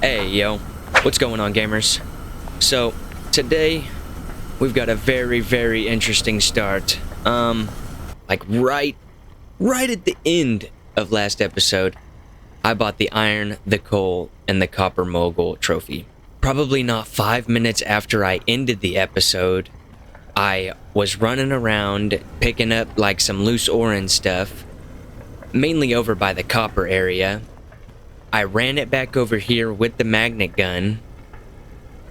Hey, yo. What's going on, gamers? So, today, we've got a very, very interesting start. Like right at the end of last episode, I bought the iron, the coal, and the copper mogul trophy. Probably not 5 minutes after I ended the episode, I was running around picking up like some loose ore and stuff, mainly over by the copper area. I ran it back over here with the magnet gun,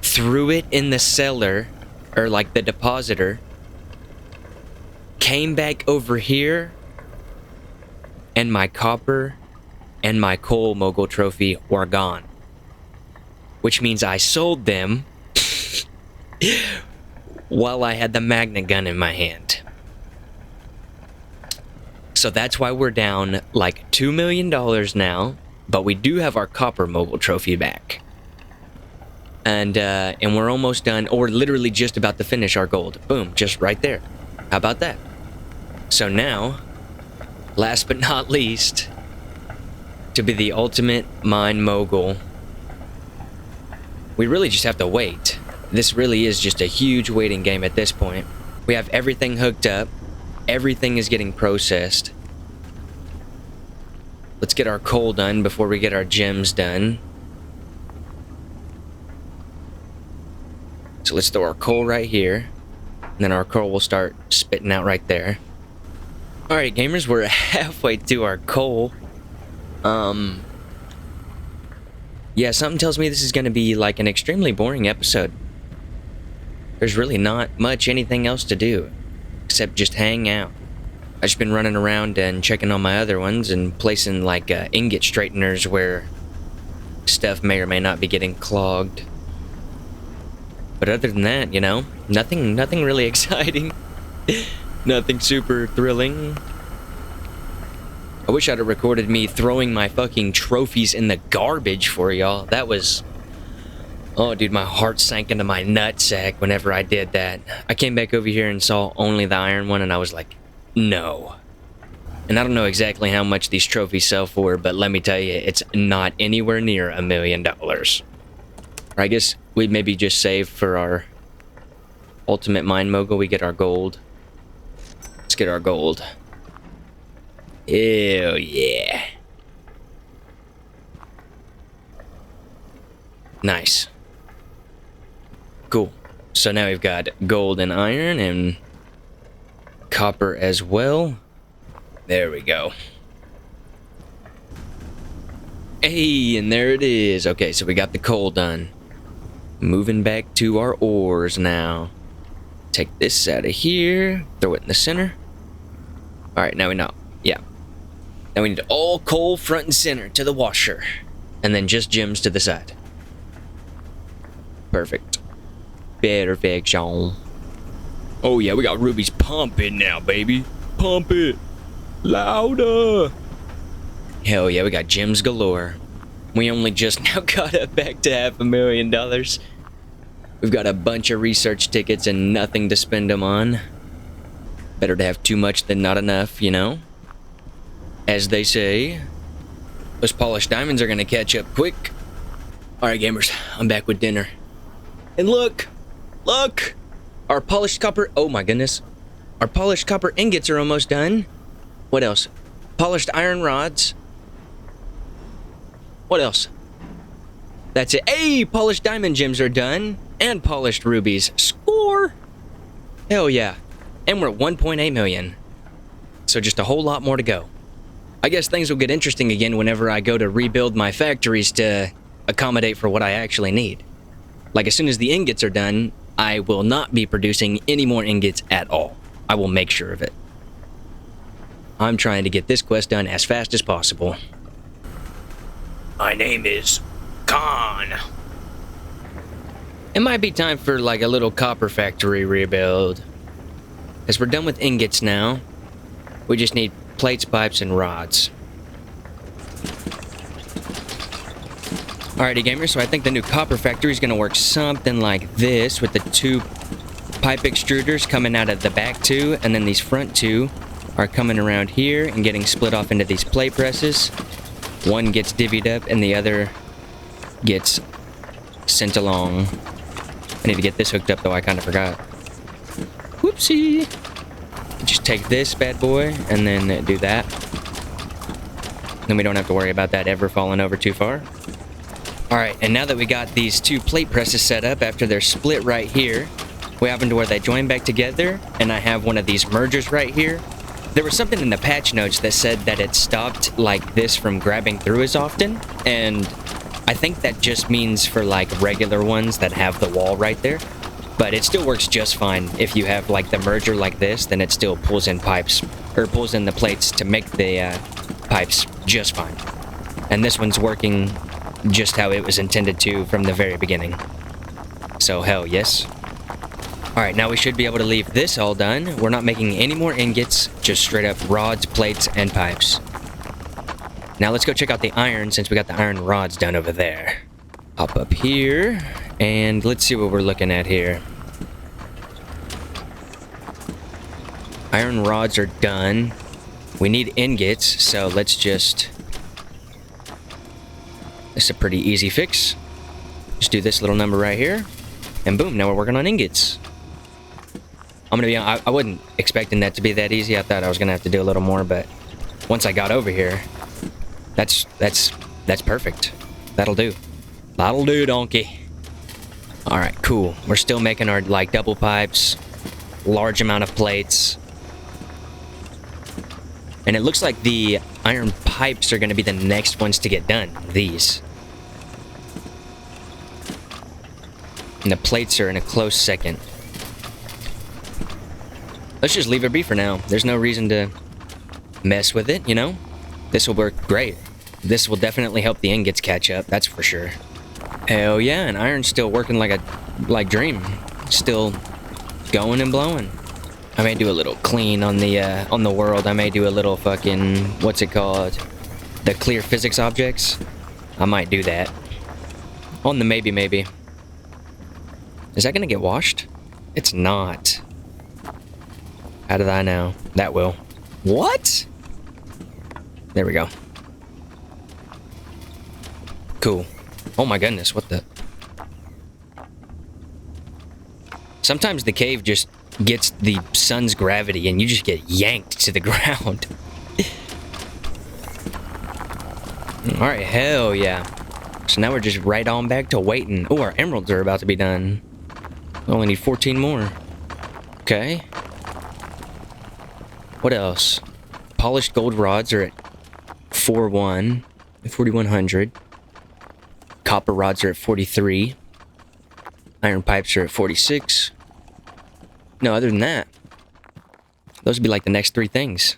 threw it in the cellar, or like the depositor, came back over here, and my copper and my coal mogul trophy were gone. Which means I sold them while I had the magnet gun in my hand. So that's why we're down like $2 million now. But we do have our copper mogul trophy back. And we're almost done, or literally just about to finish our gold. Boom, just right there. How about that? So now, last but not least, to be the ultimate MineMogul, we really just have to wait. This really is just a huge waiting game at this point. We have everything hooked up. Everything is getting processed. Let's get our coal done before we get our gems done. So let's throw our coal right here. And then our coal will start spitting out right there. Alright, gamers, we're halfway to our coal. Yeah, something tells me this is going to be like an extremely boring episode. There's really not much anything else to do, except just hang out. I've just been running around and checking on my other ones and placing like ingot straighteners where stuff may or may not be getting clogged. But other than that, you know, nothing really exciting. Nothing super thrilling. I wish I'd have recorded me throwing my fucking trophies in the garbage for y'all. That was... Oh, dude, my heart sank into my nutsack whenever I did that. I came back over here and saw only the iron one and I was like, no. And I don't know exactly how much these trophies sell for, but let me tell you, it's not anywhere near $1 million. Or I guess we'd maybe just save for our ultimate MineMogul. We get our gold. Let's get our gold. Hell yeah. Nice. Cool. So now we've got gold and iron and copper as well. There we go. Hey, and there it is. Okay, so we got the coal done. Moving back to our ores now. Take this out of here. Throw it in the center. Alright, now we know. Yeah. Now we need all coal front and center to the washer. And then just gems to the side. Perfect. Perfection. Oh yeah, we got rubies pumping now, baby. Pump it. Louder. Hell yeah, we got gems galore. We only just now got up back to $500,000. We've got a bunch of research tickets and nothing to spend them on. Better to have too much than not enough, you know? As they say. Those polished diamonds are gonna catch up quick. Alright, gamers, I'm back with dinner. And look! Look! Our polished copper... Oh my goodness. Our polished copper ingots are almost done. What else? Polished iron rods. What else? That's it. Hey! Polished diamond gems are done. And polished rubies. Score! Hell yeah. And we're at 1.8 million. So just a whole lot more to go. I guess things will get interesting again whenever I go to rebuild my factories to accommodate for what I actually need. Like as soon as the ingots are done, I will not be producing any more ingots at all. I will make sure of it. I'm trying to get this quest done as fast as possible. My name is Khan. It might be time for like a little copper factory rebuild. As we're done with ingots now, we just need plates, pipes, and rods. Alrighty, gamers, so I think the new copper factory is going to work something like this, with the 2 pipe extruders coming out of the back 2, and then these front 2 are coming around here and getting split off into these plate presses. One gets divvied up and the other gets sent along. I need to get this hooked up, though. I kind of forgot. Whoopsie. Just take this bad boy and then do that. Then we don't have to worry about that ever falling over too far. Alright, and now that we got these two plate presses set up after they're split right here, we have them to where they join back together, and I have one of these mergers right here. There was something in the patch notes that said that it stopped like this from grabbing through as often, and I think that just means for like regular ones that have the wall right there. But it still works just fine. If you have like the merger like this, then it still pulls in pipes, or pulls in the plates to make the pipes just fine. And this one's working just how it was intended to from the very beginning. So hell yes. Alright, now we should be able to leave this all done. We're not making any more ingots, just straight up rods, plates, and pipes. Now let's go check out the iron, since we got the iron rods done over there. Hop up here, and let's see what we're looking at here. Iron rods are done. We need ingots, so let's just... This is a pretty easy fix. Just do this little number right here, and boom, now we're working on ingots. I'm gonna be honest, I wasn't expecting that to be that easy. I thought I was gonna have to do a little more, but once I got over here, that's perfect. That'll do. That'll do, donkey. Alright, cool. We're still making our, like, double pipes. Large amount of plates. And it looks like the iron pipes are going to be the next ones to get done. These. And the plates are in a close second. Let's just leave it be for now. There's no reason to mess with it, you know? This will work great. This will definitely help the ingots catch up, that's for sure. Hell yeah, and iron's still working like a dream. Still going and blowing. I may do a little clean on the world. I may do a little fucking, what's it called? The clear physics objects. I might do that. On the maybe. Is that gonna get washed? It's not. How did I know? That will. What? There we go. Cool. Oh my goodness, what the... Sometimes the cave just gets the sun's gravity and you just get yanked to the ground. Alright, hell yeah. So now we're just right on back to waiting. Oh, our emeralds are about to be done. We only need 14 more. Okay. What else? Polished gold rods are at 4,100. Copper rods are at 43. Iron pipes are at 46. No, other than that, those would be like the next three things.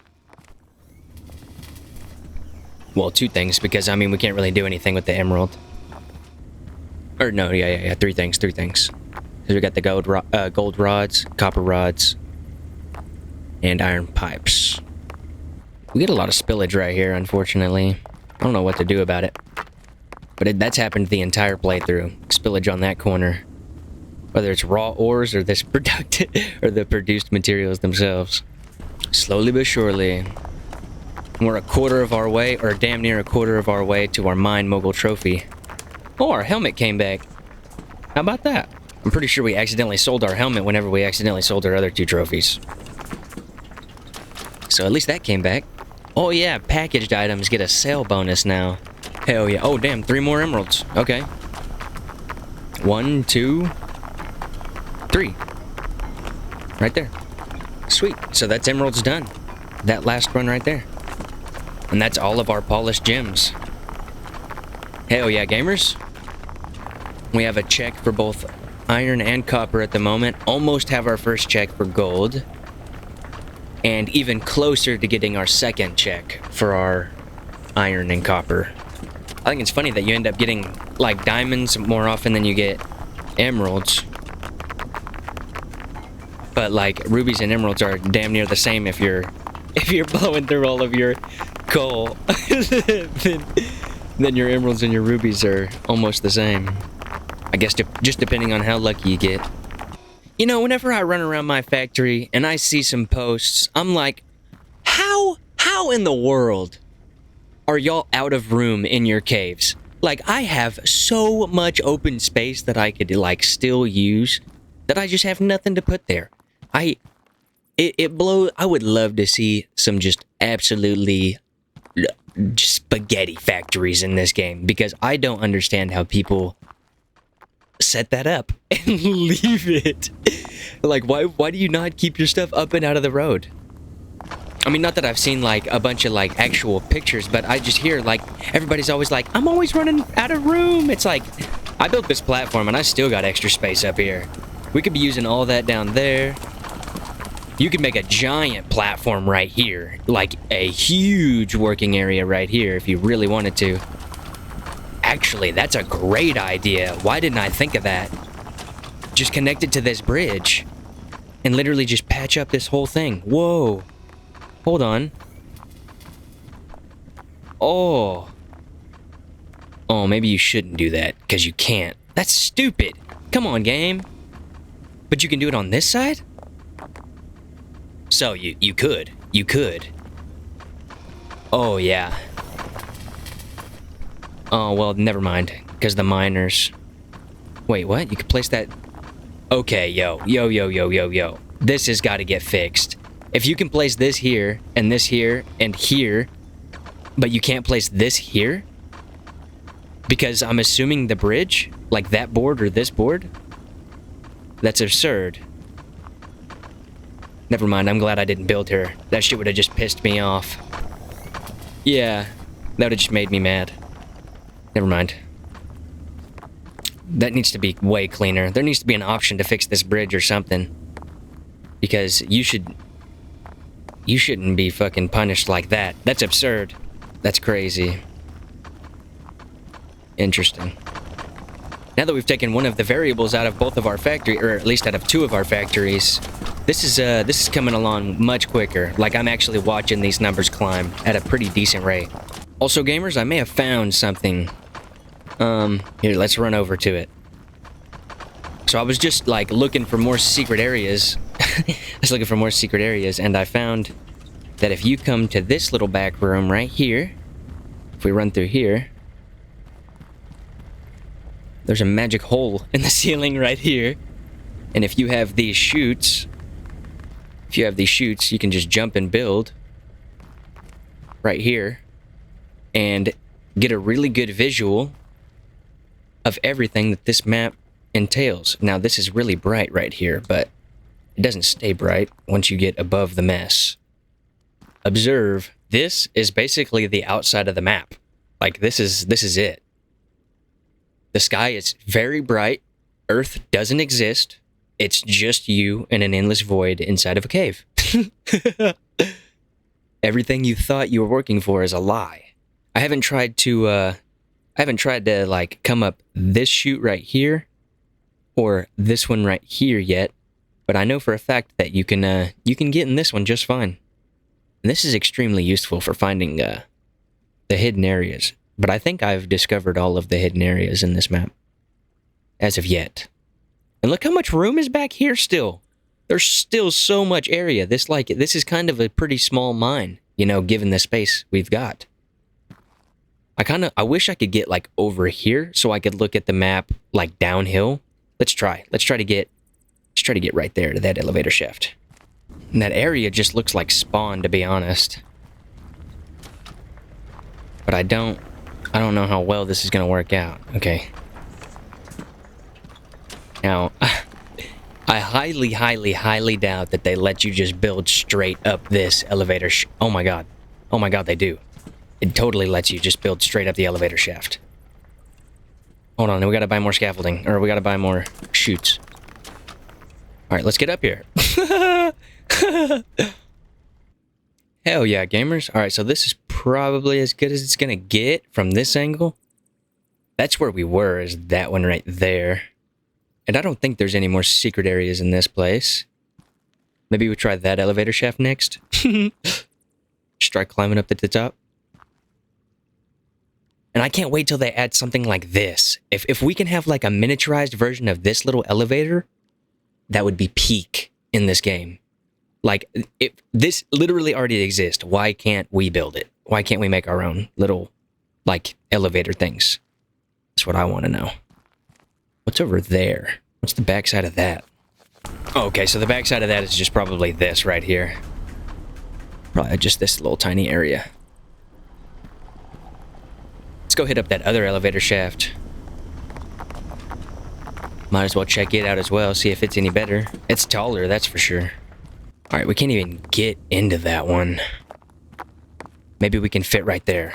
Well, two things, because, I mean, we can't really do anything with the emerald. Or, no, yeah, three things. Because we got the gold rods, copper rods, and iron pipes. We get a lot of spillage right here, unfortunately. I don't know what to do about it. But that's happened the entire playthrough. Spillage on that corner. Whether it's raw ores or this or the produced materials themselves. Slowly but surely. We're a quarter of our way, or damn near a quarter of our way, to our MineMogul trophy. Oh, our helmet came back. How about that? I'm pretty sure we accidentally sold our helmet whenever we accidentally sold our other two trophies. So at least that came back. Oh yeah, packaged items get a sale bonus now. Hell yeah. Oh damn, 3 more emeralds. Okay. 1, 2, 3. Right there. Sweet. So that's emeralds done. That last run right there. And that's all of our polished gems. Hell yeah, gamers. We have a check for both iron and copper at the moment. Almost have our first check for gold. And even closer to getting our second check for our iron and copper. I think it's funny that you end up getting, like, diamonds more often than you get emeralds. But, like, rubies and emeralds are damn near the same if you're blowing through all of your coal. then your emeralds and your rubies are almost the same. I guess just depending on how lucky you get. You know, whenever I run around my factory and I see some posts, I'm like, how in the world are y'all out of room in your caves? Like, I have so much open space that I could, like, still use that I just have nothing to put there. It blows. I would love to see some just absolutely just spaghetti factories in this game, because I don't understand how people set that up and leave it. Like, why do you not keep your stuff up and out of the road? I mean, not that I've seen, like, a bunch of, like, actual pictures, but I just hear, like, everybody's always like, I'm always running out of room. It's like, I built this platform and I still got extra space up here. We could be using all that down there. You could make a giant platform right here, like a huge working area right here if you really wanted to. Actually, that's a great idea. Why didn't I think of that? Just connect it to this bridge and literally just patch up this whole thing. Whoa. Hold on. Oh. Oh, maybe you shouldn't do that, because you can't. That's stupid. Come on, game. But you can do it on this side? So, you could. You could. Oh, yeah. Oh, well, never mind. Because the miners... Wait, what? You could place that... Okay, yo. This has got to get fixed. If you can place this here, and here, but you can't place this here? Because I'm assuming the bridge, like that board or this board? That's absurd. Never mind, I'm glad I didn't build her. That shit would have just pissed me off. Yeah, that would have just made me mad. Never mind. That needs to be way cleaner. There needs to be an option to fix this bridge or something. Because you shouldn't be fucking punished like that. That's absurd. That's crazy. Interesting. Now that we've taken one of the variables out of both of our factory, or at least out of two of our factories, this is coming along much quicker. Like, I'm actually watching these numbers climb at a pretty decent rate. Also, gamers, I may have found something. Here, let's run over to it. So I was just, like, looking for more secret areas. I was looking for more secret areas, and I found that if you come to this little back room right here, if we run through here, there's a magic hole in the ceiling right here. And if you have these chutes, you can just jump and build right here and get a really good visual of everything that this map entails. Now, this is really bright right here, but it doesn't stay bright once you get above the mess. Observe, this is basically the outside of the map. Like, this is it. The sky is very bright. Earth doesn't exist. It's just you in an endless void inside of a cave. Everything you thought you were working for is a lie. I haven't tried to like come up this chute right here or this one right here yet, but I know for a fact that you can get in this one just fine. And this is extremely useful for finding the hidden areas. But I think I've discovered all of the hidden areas in this map as of yet. And look how much room is back here still. There's still so much area. This is kind of a pretty small mine, you know, given the space we've got. I wish I could get like over here so I could look at the map like downhill. Let's try to get right there to that elevator shaft. And that area just looks like spawn, to be honest. But I don't know how well this is going to work out. Okay. Now, I highly doubt that they let you just build straight up this elevator. Oh my god. Oh my god, they do. It totally lets you just build straight up the elevator shaft. Hold on, we gotta buy more scaffolding. Or we gotta buy more chutes. Alright, let's get up here. Hell yeah, gamers. Alright, so this is probably as good as it's gonna get from this angle. That's where we were, is that one right there. And I don't think there's any more secret areas in this place. Maybe we try that elevator shaft next. Just try climbing up to the top. And I can't wait till they add something like this. If we can have like a miniaturized version of this little elevator, that would be peak in this game. Like, if this literally already exists, why can't we build it? Why can't we make our own little, like, elevator things? That's what I want to know. What's over there? What's the backside of that? Oh, okay, so the backside of that is just probably this right here. Probably just this little tiny area. Let's go hit up that other elevator shaft. Might as well check it out as well, see if it's any better. It's taller, that's for sure. Alright, we can't even get into that one. Maybe we can fit right there.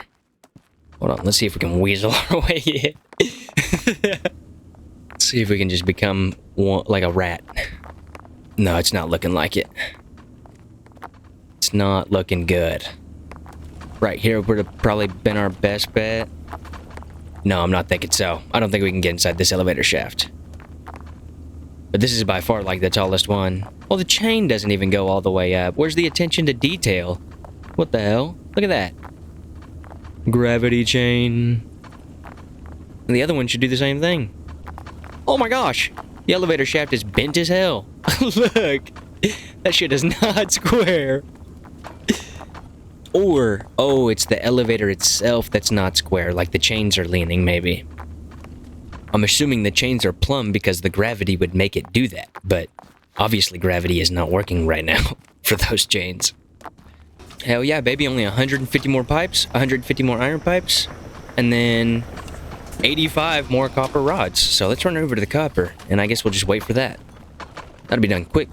Hold on, let's see if we can weasel our way in. Let's see if we can just become like a rat. No, it's not looking like it. It's not looking good. Right here would have probably been our best bet. No, I'm not thinking so. I don't think we can get inside this elevator shaft. But this is by far like the tallest one. Well, the chain doesn't even go all the way up. Where's the attention to detail? What the hell? Look at that. Gravity chain. And the other one should do the same thing. Oh my gosh! The elevator shaft is bent as hell. Look! That shit is not square. Or, oh, it's the elevator itself that's not square, like the chains are leaning, maybe. I'm assuming the chains are plumb because the gravity would make it do that, but obviously gravity is not working right now for those chains. Hell yeah, baby, only 150 more pipes, 150 more iron pipes, and then 85 more copper rods. So let's run over to the copper, and I guess we'll just wait for that. That'll be done quick.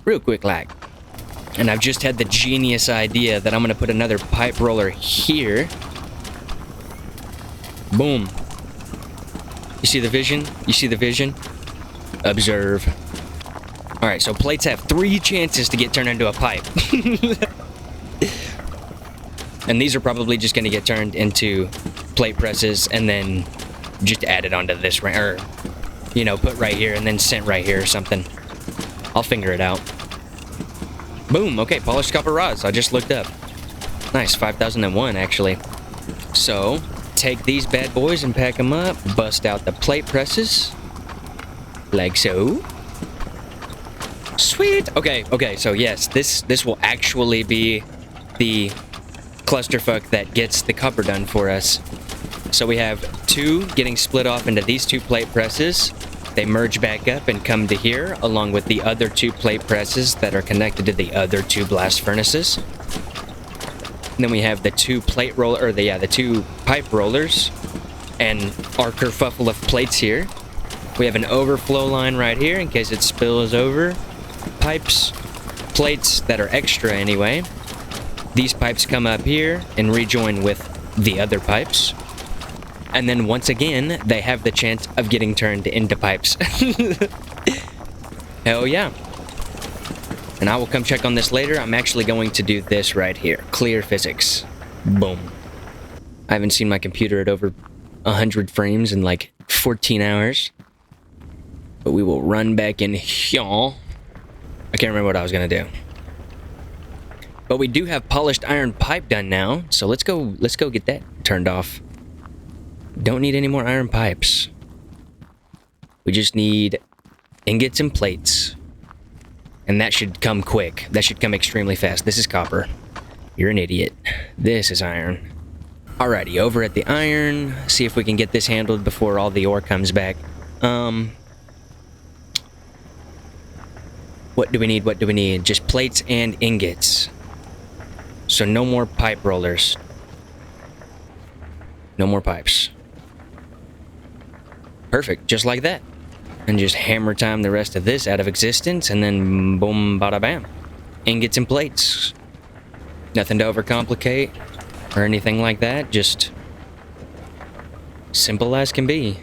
Real quick, like. And I've just had the genius idea that I'm going to put another pipe roller here. Boom. You see the vision? You see the vision? Observe. Alright, so plates have 3 chances to get turned into a pipe. And these are probably just going to get turned into plate presses and then just added onto this, or, you know, put right here and then sent right here or something. I'll figure it out. Boom, okay, polished copper rods. I just looked up. Nice, 5,001 actually. So, take these bad boys and pack them up. Bust out the plate presses. Like so. Sweet! Okay, so yes, this will actually be the clusterfuck that gets the copper done for us. So we have 2 getting split off into these 2 plate presses. They merge back up and come to here, along with the other 2 plate presses that are connected to the other 2 blast furnaces. And then we have the 2 plate roller, or the 2 pipe rollers, and our kerfuffle of plates here. We have an overflow line right here in case it spills over. Pipes, plates that are extra anyway. These pipes come up here and rejoin with the other pipes. And then once again, they have the chance of getting turned into pipes. Hell yeah. And I will come check on this later. I'm actually going to do this right here. Clear physics. Boom. I haven't seen my computer at over 100 frames in like 14 hours. But we will run back in here. I can't remember what I was going to do. But we do have polished iron pipe done now. So let's go get that turned off. Don't need any more iron pipes. We just need ingots and plates. And that should come quick. That should come extremely fast. This is copper. You're an idiot. This is iron. Alrighty, over at the iron. See if we can get this handled before all the ore comes back. What do we need? What do we need? Just plates and ingots. So no more pipe rollers. No more pipes. Perfect, just like that. And just hammer time the rest of this out of existence, and then boom, bada bam. Ingots and plates. Nothing to overcomplicate or anything like that, just simple as can be.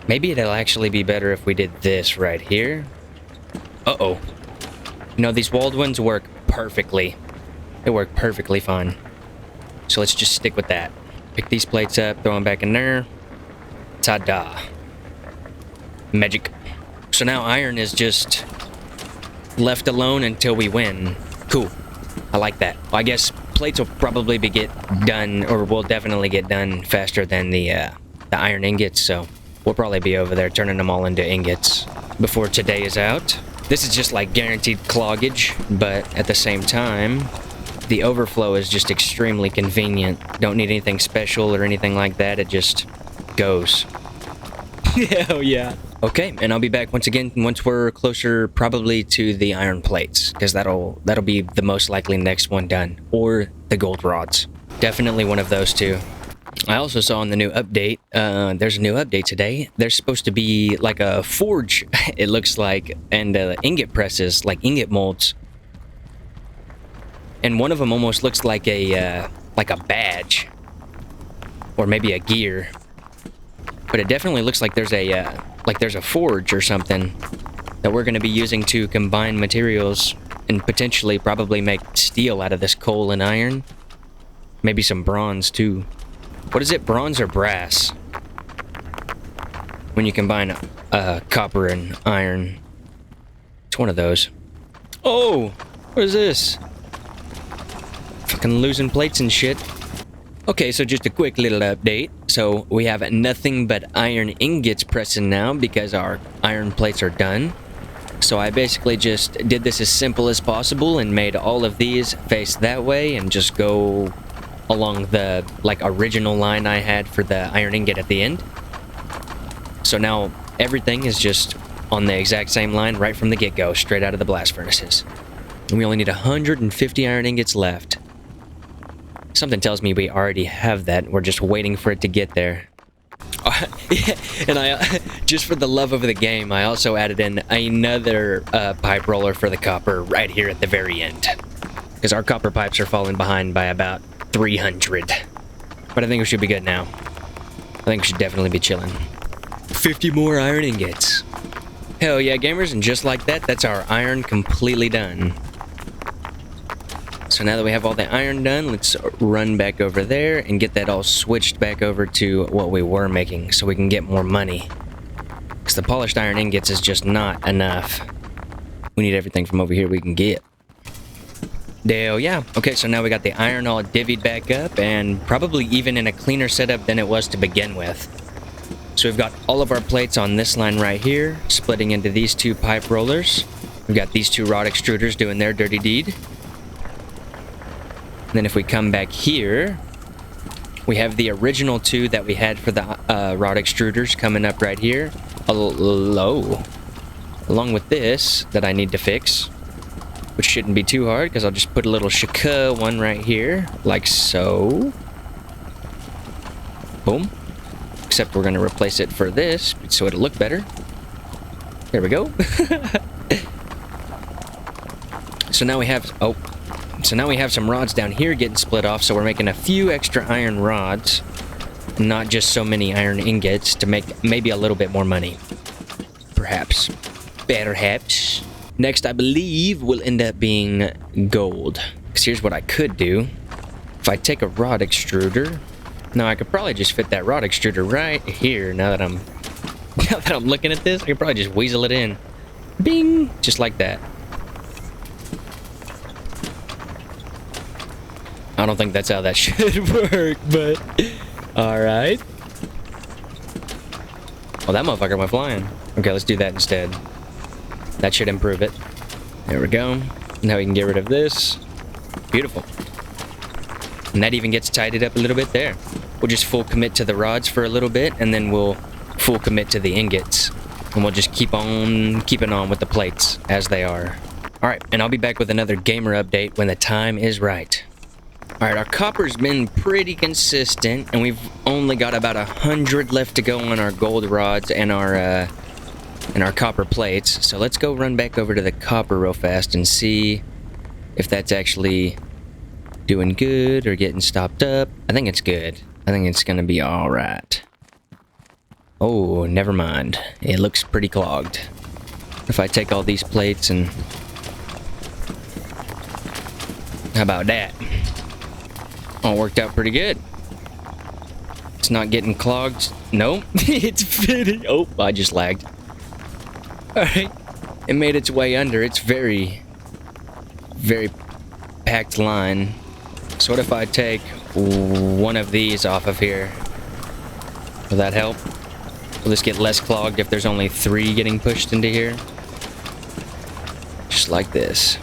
Maybe it'll actually be better if we did this right here. Uh-oh. No, these walled ones work perfectly. They work perfectly fine. So let's just stick with that. Pick these plates up, throw them back in there. Ta-da. Magic. So now iron is just left alone until we win. Cool. I like that. Well, I guess plates will probably get done, or will definitely get done faster than the iron ingots, so we'll probably be over there turning them all into ingots before today is out. This is just like guaranteed cloggage, but at the same time, the overflow is just extremely convenient. Don't need anything special or anything like that. It just goes. Hell yeah. Okay, and I'll be back once again once we're closer probably to the iron plates, because that'll be the most likely next one done, or the gold rods. Definitely one of those two. I also saw in the new update, there's a new update today. There's supposed to be like a forge, it looks like, and ingot presses, like ingot molds. And one of them almost looks like a badge, or maybe a gear. But it definitely looks like there's a forge or something that we're going to be using to combine materials and potentially probably make steel out of this coal and iron. Maybe some bronze too. What is it, bronze or brass? When you combine copper and iron. It's one of those. Oh, what is this? Fucking losing plates and shit. Okay, so just a quick little update. So we have nothing but iron ingots pressing now because our iron plates are done. So I basically just did this as simple as possible and made all of these face that way and just go along the original line I had for the iron ingot at the end. So now everything is just on the exact same line right from the get-go, straight out of the blast furnaces. And we only need 150 iron ingots left. Something tells me we already have that. We're just waiting for it to get there. Yeah, and I, just for the love of the game, I also added in another pipe roller for the copper right here at the very end. Because our copper pipes are falling behind by about 300. But I think we should be good now. I think we should definitely be chilling. 50 more iron ingots. Hell yeah, gamers, and just like that, that's our iron completely done. So now that we have all the iron done, let's run back over there and get that all switched back over to what we were making so we can get more money. Because the polished iron ingots is just not enough. We need everything from over here we can get. Hell yeah. Okay, so now we got the iron all divvied back up and probably even in a cleaner setup than it was to begin with. So we've got all of our plates on this line right here, splitting into these two pipe rollers. We've got these two rod extruders doing their dirty deed. And then if we come back here, we have the original two that we had for the rod extruders coming up right here. Along with this that I need to fix, which shouldn't be too hard because I'll just put a little shaka one right here, like so. Boom. Except we're going to replace it for this so it'll look better. There we go. So now we have... Oh. So now we have some rods down here getting split off, so we're making a few extra iron rods, not just so many iron ingots, to make maybe a little bit more money. Perhaps. Perhaps. Next, I believe, will end up being gold. Because here's what I could do. If I take a rod extruder... Now, I could probably just fit that rod extruder right here, now that I'm looking at this. I could probably just weasel it in. Bing! Just like that. I don't think that's how that should work, but alright. Oh, that motherfucker went flying. Okay, let's do that instead. That should improve it. There we go. Now we can get rid of this. Beautiful. And that even gets tidied up a little bit there. We'll just full commit to the rods for a little bit, and then we'll full commit to the ingots. And we'll just keep on keeping on with the plates as they are. Alright, and I'll be back with another gamer update when the time is right. Alright, our copper's been pretty consistent, and we've only got about 100 left to go on our gold rods and our copper plates. So let's go run back over to the copper real fast and see if that's actually doing good or getting stopped up. I think it's good. I think it's gonna be alright. Oh, never mind. It looks pretty clogged. If I take all these plates and... How about that? All worked out pretty good. It's not getting clogged. Nope. It's fitting. Oh, I just lagged. Alright. It made its way under. It's very packed line. So what if I take one of these off of here? Will that help? Will this get less clogged if there's only 3 getting pushed into here? Just like this.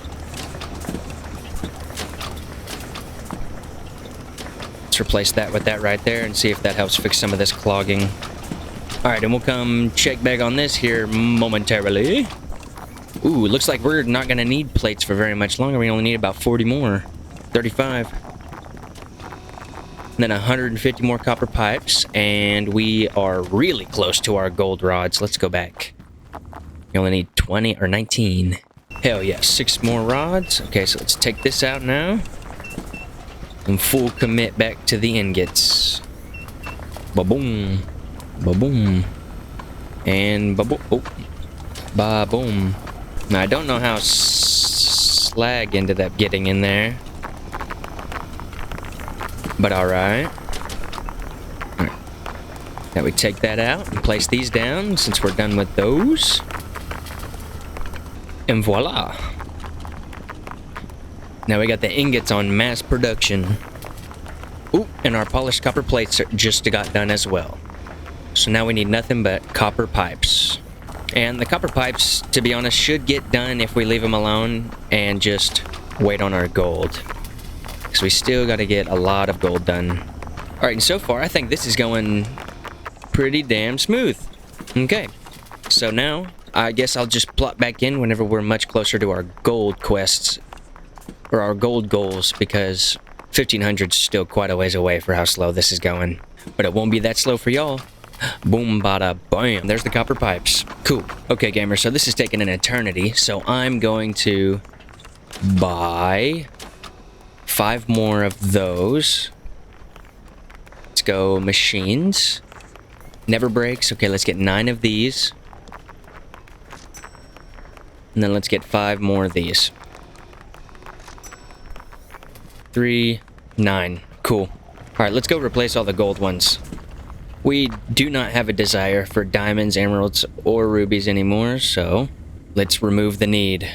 let's replace that with that right there and see if that helps fix some of this clogging. All right, and we'll come check back on this here momentarily. Ooh, looks like we're not gonna need plates for very much longer. We only need about 40 more, 35. And then 150 more copper pipes, and we are really close to our gold rods. Let's go back. We only need 20 or 19. Hell yeah, 6 more rods. Okay, so let's take this out now. And full commit back to the ingots. Ba-boom. Ba-boom. And ba-boom. Oh. Ba-boom. Now, I don't know how slag ended up getting in there. But alright. Now we take that out and place these down since we're done with those. And voila. Now we got the ingots on mass production. Ooh, and our polished copper plates just got done as well. So now we need nothing but copper pipes. And the copper pipes, to be honest, should get done if we leave them alone and just wait on our gold. Because we still got to get a lot of gold done. Alright, and so far I think this is going pretty damn smooth. Okay, so now I guess I'll just plot back in whenever we're much closer to our gold quests. Or our gold goals, because 1500's still quite a ways away for how slow this is going. But it won't be that slow for y'all. Boom, bada, bam. There's the copper pipes. Cool. Okay, gamers, so this is taking an eternity. So I'm going to buy 5 more of those. Let's go machines. Never breaks. Okay, let's get 9 of these. And then let's get 5 more of these. 3, 9. Cool. Alright, let's go replace all the gold ones. We do not have a desire for diamonds, emeralds, or rubies anymore, so let's remove the need.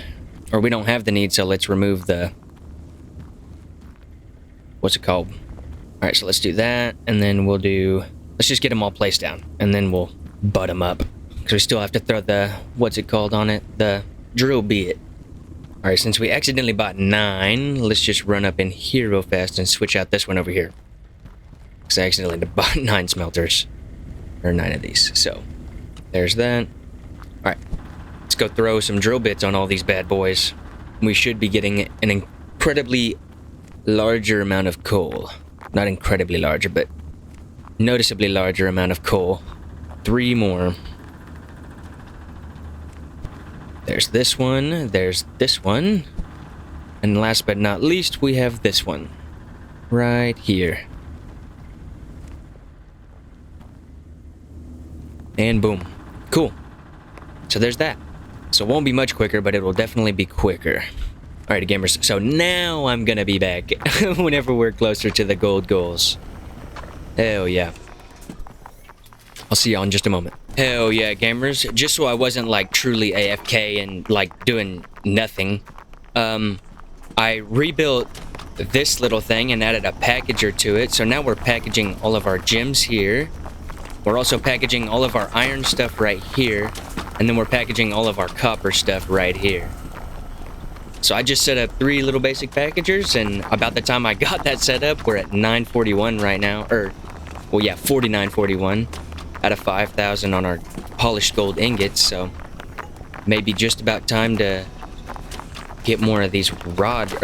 Or we don't have the need, so let's remove the... What's it called? Alright, so let's do that, and then we'll do... Let's just get them all placed down, and then we'll butt them up. Because we still have to throw the... What's it called on it? The drill bit. Alright, since we accidentally bought 9, let's just run up in here real fast and switch out this one over here. Because I accidentally bought 9 smelters. Or 9 of these, so... There's that. Alright, let's go throw some drill bits on all these bad boys. We should be getting an incredibly larger amount of coal. Not incredibly larger, but noticeably larger amount of coal. 3 more. There's this one, there's this one. And last but not least, we have this one. Right here. And boom. Cool. So there's that. So it won't be much quicker, but it will definitely be quicker. Alright, gamers, so now I'm gonna be back whenever we're closer to the gold goals. Hell yeah. I'll see y'all in just a moment. Hell yeah, gamers. Just so I wasn't like truly AFK and like doing nothing, I rebuilt this little thing and added a packager to it. So now we're packaging all of our gems here. We're also packaging all of our iron stuff right here. And then we're packaging all of our copper stuff right here. So I just set up 3 little basic packagers, and about the time I got that set up, we're at 941 right now. Or, well, yeah, 4941 out of 5,000 on our polished gold ingots. So maybe just about time to get more of these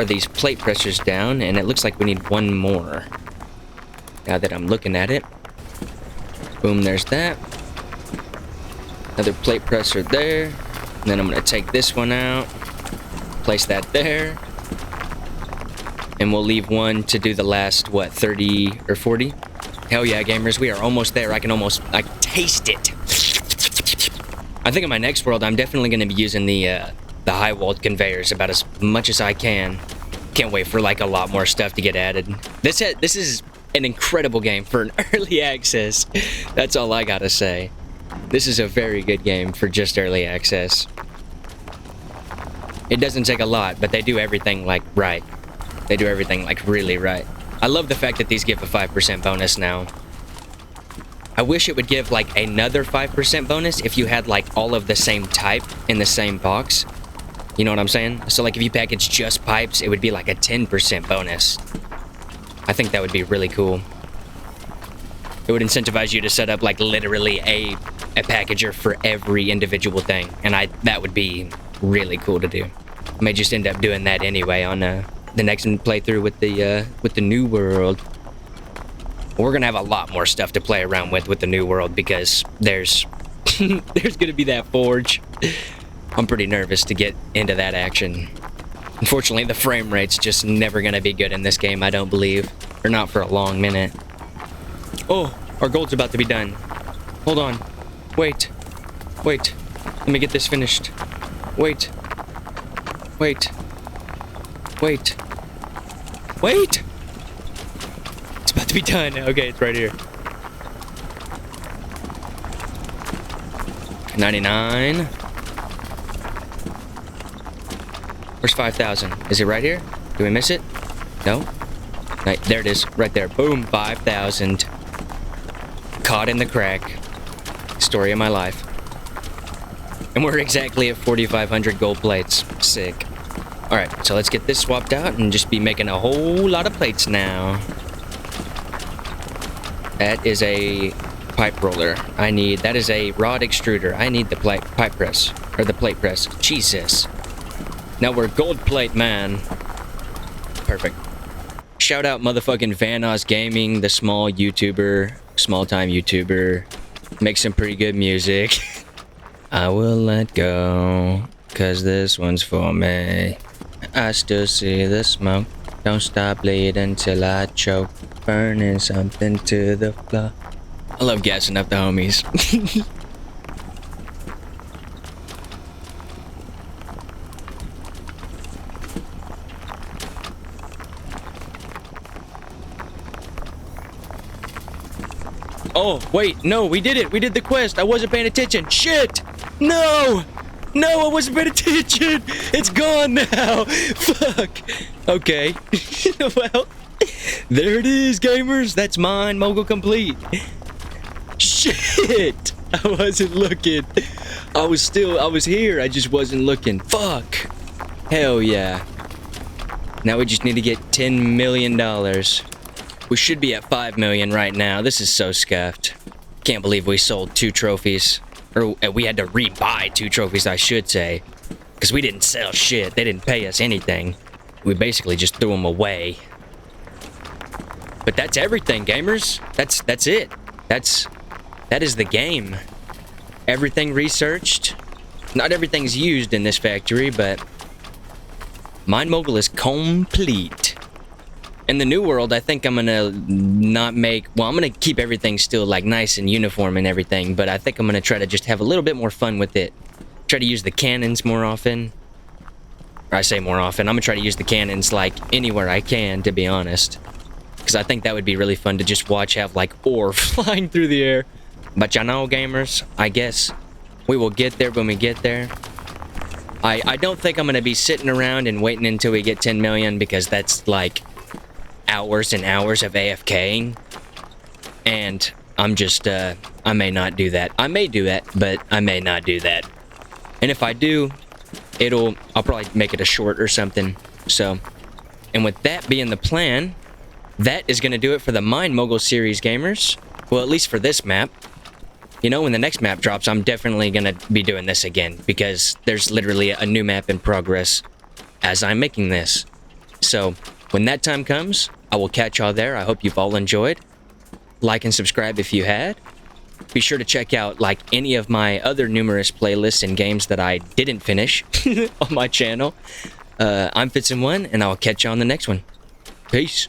these plate pressers down. And it looks like we need 1 more. Now that I'm looking at it. Boom, there's that. Another plate presser there. And then I'm going to take this one out. Place that there. And we'll leave 1 to do the last, what, 30 or 40? Hell yeah, gamers, we are almost there. I can taste it. I think in my next world, I'm definitely going to be using the high-walled conveyors about as much as I can. Can't wait for, like, a lot more stuff to get added. This is an incredible game for an early access. That's all I gotta say. This is a very good game for just early access. It doesn't take a lot, but they do everything, like, right. They do everything, like, really right. I love the fact that these give a 5% bonus now. I wish it would give, like, another 5% bonus if you had, like, all of the same type in the same box. You know what I'm saying? So, like, if you package just pipes, it would be, like, a 10% bonus. I think that would be really cool. It would incentivize you to set up like literally a packager for every individual thing, and that would be really cool to do. I may just end up doing that anyway on the next playthrough with the new world. We're gonna have a lot more stuff to play around with the new world because there's there's gonna be that forge. I'm pretty nervous to get into that action. Unfortunately, the frame rate's just never gonna be good in this game, I don't believe. Or not for a long minute. Oh, our gold's about to be done. Hold on. Wait. Wait. Let me get this finished. Wait. Wait. Wait. Wait! It's about to be done. Okay, it's right here. 99. Where's 5,000? Is it right here? Do we miss it? No? Right, there it is. Right there. Boom. 5,000. Caught in the crack. Story of my life. And we're exactly at 4,500 gold plates. Sick. Alright, so let's get this swapped out and just be making a whole lot of plates now. That is a pipe roller. That is a rod extruder. I need the pipe press. Or the plate press. Jesus. Now we're gold plate, man. Perfect. Shout out motherfucking Vanoz Gaming, the small YouTuber. Small-time YouTuber. Makes some pretty good music. I will let go, 'cause this one's for me. I still see the smoke. Don't stop bleeding till I choke. Burning something to the floor. I love gassing up the homies. Oh, wait, no, we did it. We did the quest. I wasn't paying attention. Shit! No! No, I wasn't paying attention! It's gone now! Fuck! Okay. Well, there it is, gamers. That's MineMogul complete. Shit! I wasn't looking. I was here. I just wasn't looking. Fuck! Hell yeah. Now we just need to get $10 million. We should be at 5 million right now. This is so scuffed. Can't believe we sold 2 trophies. Or we had to rebuy 2 trophies, I should say. Because we didn't sell shit. They didn't pay us anything. We basically just threw them away. But that's everything, gamers. That's it. That is the game. Everything researched. Not everything's used in this factory, but MineMogul is complete. In the new world, I think I'm gonna not make... Well, I'm gonna keep everything still like nice and uniform and everything, but I think I'm gonna try to just have a little bit more fun with it. Try to use the cannons more often. Or I say more often. I'm gonna try to use the cannons like anywhere I can, to be honest. Because I think that would be really fun to just watch have like ore flying through the air. But y'all know, gamers, I guess we will get there when we get there. I don't think I'm gonna be sitting around and waiting until we get 10 million, because that's like hours and hours of AFKing, and I'm just I may not do that. I may do that, but I may not do that. And if I do, I'll probably make it a short or something. So, and with that being the plan, that is going to do it for the MineMogul series, gamers. Well, at least for this map. You know, when the next map drops, I'm definitely going to be doing this again, because there's literally a new map in progress as I'm making this. So, when that time comes, I will catch y'all there. I hope you've all enjoyed. Like and subscribe if you had. Be sure to check out like any of my other numerous playlists and games that I didn't finish on my channel. I'm Fitz1, and I'll catch you on the next one. Peace.